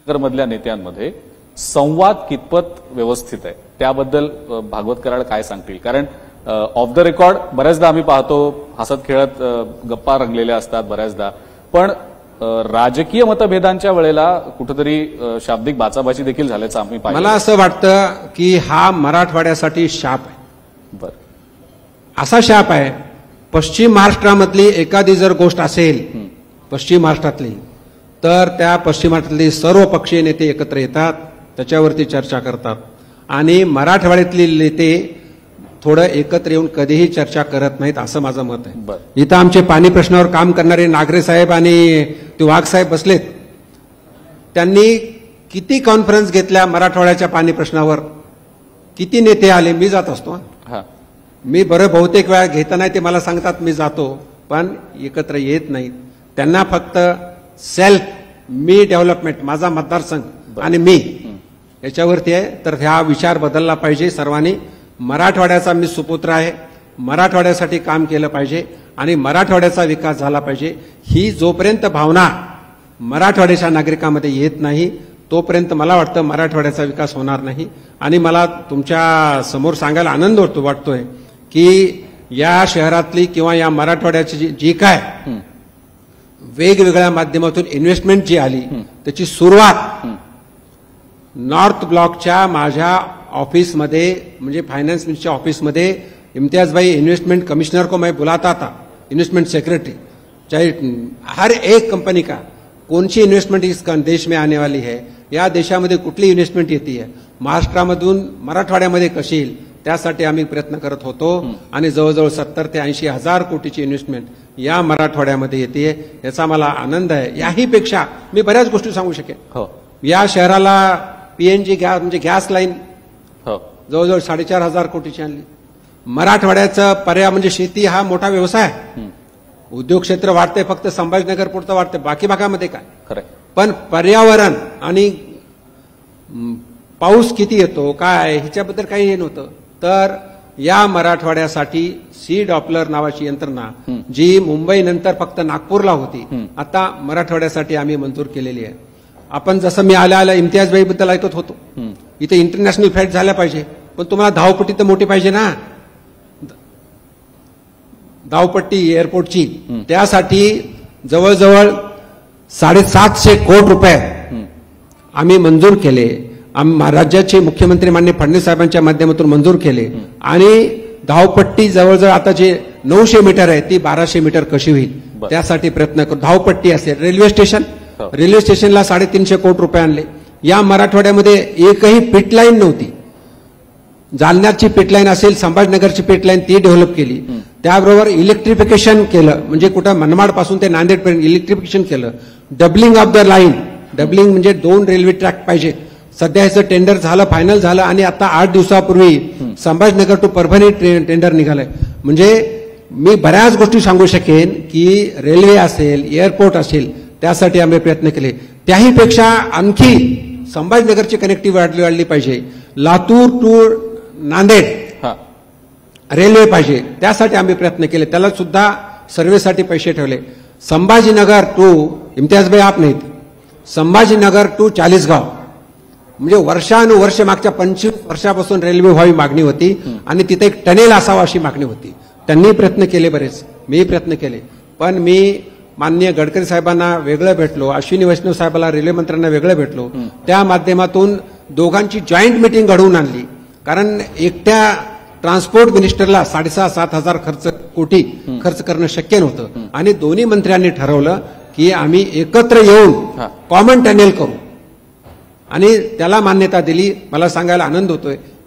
मधल्या नेत्यांमध्ये संवाद कितपत व्यवस्थित आहे त्याबद्दल भागवत कराड काय सांगतील? कारण ऑफ द रेकॉर्ड बऱ्याचदा आम्ही पाहतो हसत खेळत गप्पा रंगलेल्या असतात बऱ्याचदा, पण राजकीय मतभेदांच्या वेळेला कुठेतरी शाब्दिक बाचाबाची देखील झाल्याचं आम्ही पाहिलं. मला असं वाटतं की हा मराठवाड्यासाठी शाप आहे. बरं, असा शाप आहे. पश्चिम महाराष्ट्रामधली एखादी जर गोष्ट असेल पश्चिम महाराष्ट्रातली, तर त्या पश्चिम महाराष्ट्रातली सर्व पक्षीय नेते एकत्र येतात, त्याच्यावरती चर्चा करतात. आणि मराठवाड्यातले नेते थोडं एकत्र येऊन कधीही चर्चा करत नाहीत, असं माझं मत आहे. इथं आमचे पाणी प्रश्नावर काम करणारे नागरे साहेब आणि ते वाघ साहेब बसलेत. त्यांनी किती कॉन्फरन्स घेतल्या मराठवाड्याच्या पाणी प्रश्नावर, किती नेते आले. मी जात असतो, मी बरं बहुतेक वेळा घेताना ते मला सांगतात मी जातो, पण एकत्र येत नाहीत. त्यांना फक्त सेल्फ, मी डेव्हलपमेंट, माझा मतदारसंघ आणि मी याच्यावरती आहे. तर हा विचार बदलला पाहिजे सर्वांनी. मराठवाड्याचा मी सुपुत्र आहे, मराठवाड्यासाठी काम केलं पाहिजे आणि मराठवाड्याचा विकास झाला पाहिजे. ही जोपर्यंत भावना मराठवाड्याच्या नागरिकांमध्ये येत नाही तोपर्यंत मला वाटतं मराठवाड्याचा विकास होणार नाही. आणि मला तुमच्या समोर सांगायला आनंद वाटतोय की या शहरातली किंवा या मराठवाड्याची जी काय वेगवेगळ्या माध्यमातून इन्व्हेस्टमेंट जी आली त्याची सुरुवात नॉर्थ ब्लॉकच्या माझ्या ऑफिसमध्ये, म्हणजे फायनान्स मिनिस्टरच्या ऑफिसमध्ये इम्तियाज भाई इन्वेस्टमेंट कमिश्नर को मैं बुलाता था, इन्वेस्टमेंट सेक्रेटरी, चाहे हर एक कंपनी का कौन सी इन्वेस्टमेंट इस देश में आने वाली है, या देशामध्ये कुठली इन्व्हेस्टमेंट येते आहे, महाराष्ट्रामधून मराठवाड्यामध्ये कशी येईल, त्यासाठी आम्ही प्रयत्न करत होतो. आणि जवळजवळ 70 ते 80 हजार कोटीची इन्व्हेस्टमेंट या मराठवाड्यामध्ये येते, याचा मला आनंद आहे. याही पेक्षा मी बऱ्याच गोष्टी सांगू शकेन. या शहराला पीएनजी गॅस, म्हणजे गॅस लाईन जवळजवळ 4,500 कोटीची आणली. मराठवाड्याचं पर्याय म्हणजे शेती हा मोठा व्यवसाय. उद्योग क्षेत्र वाढते, फक्त संभाजीनगर पुरतं वाढते, बाकी भागामध्ये काय. पण पर्यावरण आणि पाऊस किती येतो काय ह्याच्याबद्दल काही हे नव्हतं. तर या मराठवाड्यासाठी सी डॉपलर नावाची यंत्रणा जी मुंबई नंतर फक्त नागपूरला होती, आता मराठवाड्यासाठी आम्ही मंजूर केलेली आहे. आपण जसं मी आल्या इम्तियाज भाईबद्दल ऐकत होतो, इथे इंटरनॅशनल फ्लाईट झाल्या पाहिजे, पण तुम्हाला धावपट्टी तर मोठी पाहिजे ना, धावपट्टी एअरपोर्टची. त्यासाठी जवळजवळ 750 कोटी रुपये आम्ही मंजूर केले. राज्याचे मुख्यमंत्री माननीय फडणवीस साहेबांच्या माध्यमातून मंजूर केले. आणि धावपट्टी जवळजवळ आता जे 900 मीटर आहे ती 1200 मीटर कशी होईल त्यासाठी प्रयत्न करू. धावपट्टी असेल, रेल्वे स्टेशनला 350 कोटी रुपये आणले. या मराठवाड्यामध्ये एकही पिटलाईन नव्हती. जालन्याची पिटलाईन असेल, संभाजीनगरची पिटलाईन ती डेव्हलप केली. त्याबरोबर इलेक्ट्रिफिकेशन केलं, म्हणजे कुठं मनमाड पासून ते नांदेडपर्यंत इलेक्ट्रिफिकेशन केलं. Doubling of the line, doubling म्हणजे 2 रेल्वे ट्रॅक पाहिजे. सध्या ह्याचं टेंडर झालं, फायनल झालं. आणि आता 8 दिवसापूर्वी संभाजीनगर टू परभणी टेंडर निघालंय. म्हणजे मी बऱ्याच गोष्टी सांगू शकेन की रेल्वे असेल, एअरपोर्ट असेल, त्यासाठी आम्ही प्रयत्न केले. त्याहीपेक्षा आणखी संभाजीनगरची कनेक्टिव्हिटी वाढली पाहिजे. लातूर टू नांदेड रेल्वे पाहिजे, त्यासाठी आम्ही प्रयत्न केले. त्याला सुद्धा सर्व्हेसाठी पैसे ठेवले. संभाजीनगर टू इम्तियाज भाई आप नाहीत, संभाजीनगर टू चाळीसगाव, म्हणजे वर्षानुवर्ष मागच्या 25 वर्षापासून रेल्वे व्हावी मागणी होती आणि तिथे एक टनेल असावा अशी मागणी होती. त्यांनी प्रयत्न केले बरेच, मी प्रयत्न केले. पण मी माननीय गडकरी साहेबांना वेगळं भेटलो, अश्विनी वैष्णव साहेबांना रेल्वे मंत्र्यांना वेगळं भेटलो. त्या माध्यमातून दोघांची जॉईंट मीटिंग घडवून आणली. कारण एकट्या ट्रान्सपोर्ट मिनिस्टरला 6,500-7 हजार कोटी खर्च करणं शक्य नव्हतं. आणि दोन्ही मंत्र्यांनी ठरवलं की आम्ही एकत्र येऊन कॉमन टनेल करू आणि त्याला मान्यता दिली. मला सांगायला आनंद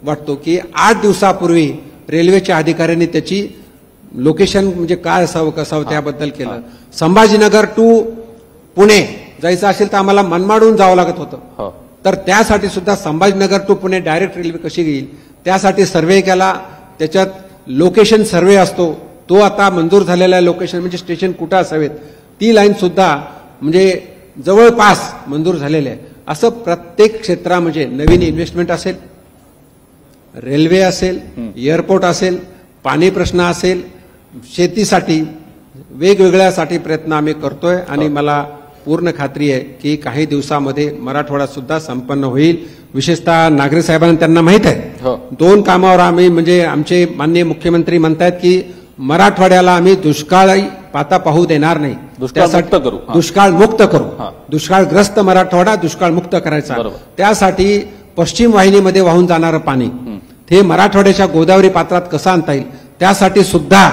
वाटतो की 8 दिवसापूर्वी रेल्वेच्या अधिकाऱ्यांनी त्याची लोकेशन म्हणजे काय असावं कसावं त्याबद्दल केलं. संभाजीनगर टू पुणे जायचं असेल तर आम्हाला मनमाडून जावं लागत होतं. तर त्यासाठी सुद्धा Sambhajinagar to Pune direct railway कशी येईल त्यासाठी सर्व्हे केला. त्याच्यात लोकेशन सर्व्हे असतो, तो आता मंजूर झालेला लोकेशन म्हणजे स्टेशन कुठं असावेत ती लाईन सुद्धा म्हणजे जवळपास मंजूर झालेले आहे. असं प्रत्येक क्षेत्रा म्हणजे नवीन इन्व्हेस्टमेंट असेल, रेल्वे असेल, एअरपोर्ट असेल, पाणी प्रश्न असेल, शेतीसाठी वेगवेगळ्यासाठी प्रयत्न आम्ही करतोय. आणि मला पूर्ण खात्री आहे की काही दिवसामध्ये मराठवाडा सुद्धा संपन्न होईल. विशेषतः नागरे साहेबांना त्यांना माहित आहे. हो. 2 कामावर आम्ही म्हणजे आमचे माननीय मुख्यमंत्री म्हणतात की मराठवाड्याला आम्ही दुष्काळी पाता पाहू देणार नाही, दुष्काळमुक्त करू. हा. दुष्काळ मुक्त करू. हा. दुष्काळग्रस्त मराठवाडा दुष्काळ मुक्त करायचा. बरोबर. त्यासाठी पश्चिम वाहिनीमध्ये वाहून जाणारं पाणी ते मराठवाड्याच्या गोदावरी पात्रात कसं आणता येईल त्यासाठी सुद्धा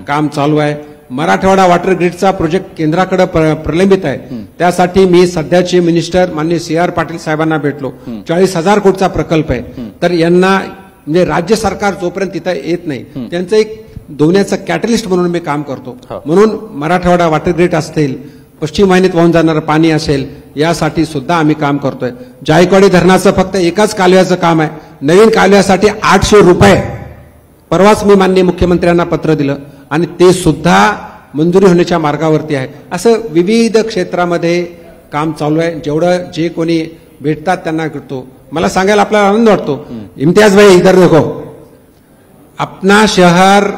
काम चालू आहे. मराठवाडा वॉटर ग्रीडचा प्रोजेक्ट केंद्राकडे प्रलंबित आहे. त्यासाठी मी सध्याचे मिनिस्टर माननीय CR पाटील साहेबांना भेटलो. 40,000 कोटीचा प्रकल्प आहे. तर यांना म्हणजे राज्य सरकार जोपर्यंत तिथं येत नाही त्यांचं एक दोन्याचं कॅटलिस्ट म्हणून मी काम करतो. म्हणून मराठवाडा वॉटर ग्रीड असतील, पश्चिम वाहिनीत वाहून जाणारं पाणी असेल, यासाठी सुद्धा आम्ही काम करतोय. जायकवाडी धरणाचं फक्त एकाच कालव्याचं काम आहे. नवीन कालव्यासाठी 800 रुपये परवाच मी माननीय मुख्यमंत्र्यांना पत्र दिलं आणि ते सुद्धा मंजुरी होण्याच्या मार्गावरती आहे. असं विविध क्षेत्रामध्ये काम चालू आहे. जेवढं जे कोणी भेटतात त्यांना भेटतो. मला सांगायला आपल्याला आनंद वाटतो. इम्तियाज भाई इधर देखो, अपना शहर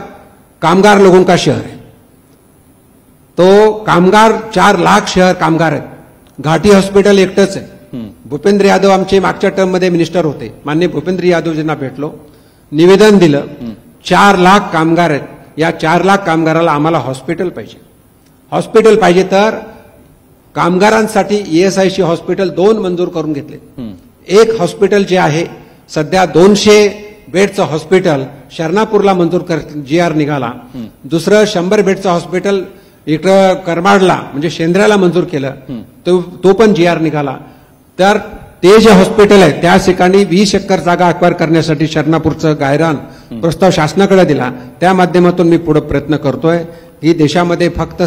कामगार लोगों का शहर है. तो कामगार 4 लाख शहर कामगार आहेत. घाटी हॉस्पिटल एकटंच आहे. भूपेंद्र यादव आमचे मागच्या टर्ममध्ये मिनिस्टर होते. माननीय भूपेंद्र यादवजींना भेटलो, निवेदन दिलं. 4 लाख कामगार आहेत. या 4 लाख कामगाराला आम्हाला हॉस्पिटल पाहिजे. हॉस्पिटल पाहिजे तर कामगारांसाठी ESIC हॉस्पिटल 2 मंजूर करून घेतले. एक हॉस्पिटल जे आहे सध्या 200 बेडचं हॉस्पिटल शरणापूरला मंजूर GR निघाला. दुसरं 100 बेडचं हॉस्पिटल इकडं करमाडला म्हणजे शेंद्र्याला मंजूर केलं. तो पण GR निघाला. तर ते जे हॉस्पिटल आहे त्या ठिकाणी 20 एकर जागा अक्वायर करण्यासाठी शरणापूरचं गायरान प्रस्ताव शासनाकडे दिला. त्या माध्यमातून मी पुढे प्रयत्न करतोय. ही देशामध्ये फक्त